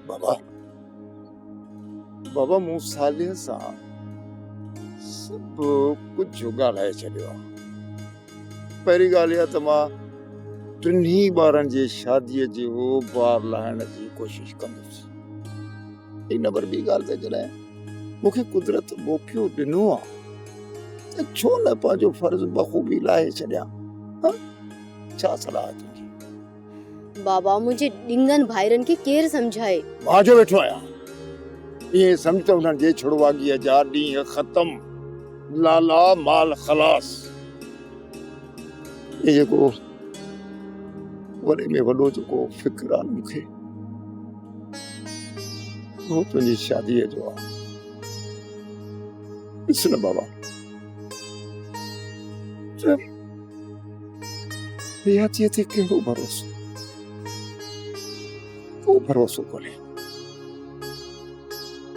बाबा बाबा मूं सालिय सां सभु कुझु ॻाल्हाए छॾियो आहे। पहिरीं ॻाल्हि इहा त मां टिनी ॿारनि जी शादीअ जो ॿार लाहिण जी कोशिश कंदुसि। इन नंबर ॿी ॻाल्हि त जॾहिं मूंखे कुदरत मौक़ो ॾिनो आहे त छो न पंहिंजो फर्ज़ बख़ूबी लाहे छॾियां। छा सलाह तुंहिंजी? बाबा मुझे डिंगन भाइरन के केर समझाए? मां जो वेठो आहियां। इहे सम्झ त उन्हनि जे छुड़वागीअ जा ॾींहं ख़तम, लाला माल ख़लास। ये जेको वॾे में वॾो जेको फ़िक्र आहे मूंखे उहो तुंहिंजी शादीअ जो आहे। ॾिस न बाबा, हयातीअ ते कहिड़ो भरोसो, को भरोसो कोन्हे।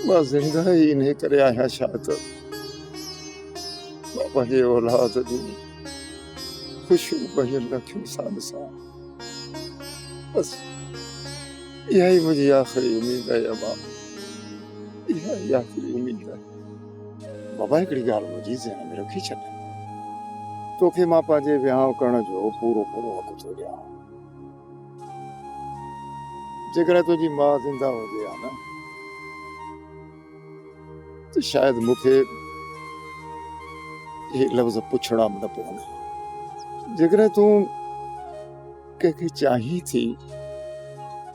मां ज़िंदा ई इन करे आहियां शायदि मां पंहिंजे औलाद जूं ख़ुशियूं पंहिंजनि अखियुनि सां ॾिसां। बस इहा ई मुंहिंजी आख़िरी उमेद आहे अमा, इहा ई आख़िरी उमेद आहे। बाबा हिकिड़ी ॻाल्हि मुंहिंजी ज़हन में रखी छॾ, तोखे मां पंहिंजे विहांउ करण जो पूरो पूरो हक़ थो ॾियां। जेकॾहिं तुंहिंजी माउ ज़िंदा हुजे हा न त शायदि मूंखे इहे लफ़्ज़ पुछणा न पवंदा। जेकॾहिं तूं कंहिंखे चाहीं थी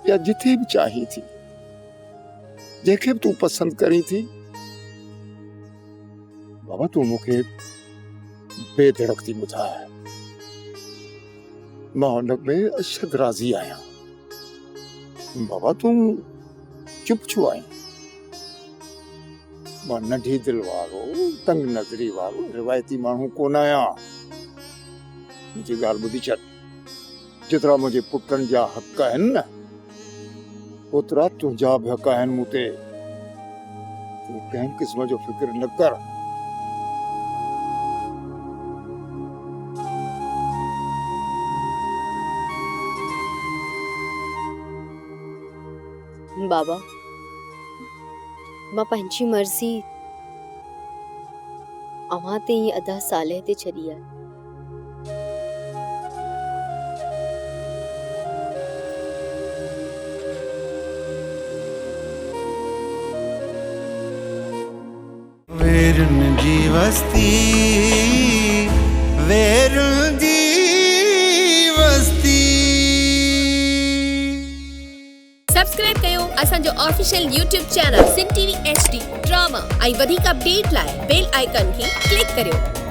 या जिथे बि चाहीं थी, जंहिंखे बि तूं पसंदि करीं थी, बाबा तूं मूंखे बेधड़क थी ॿुधाए। मां हुन में अशद राज़ी आहियां। बाबा तूं चुप छो आहीं? मां नंढी दिलि वारो, तंग नज़री वारो रिवायती माण्हू कोन आहियां। मुंहिंजी ॻाल्हि ॿुधी छॾ, जेतिरा मुंहिंजे पुटनि जा हक़ आहिनि न, ओतिरा तुंहिंजा बि हक़ आहिनि मूं ते। तूं कंहिं क़िस्म जो फ़िक्र न कर। बाबा मां पंहिंजी मर्ज़ी अव्हां ते ई अदा साले ते छॾी आहे। वेरुन जी वस्ती, वेरुन जी वस्ती। सब्सक्राइब कयो असांजो official YouTube channel Sindh TV HD drama ऐं वधीक अपडेट लाइ बेल आइकन खे क्लिक करियो।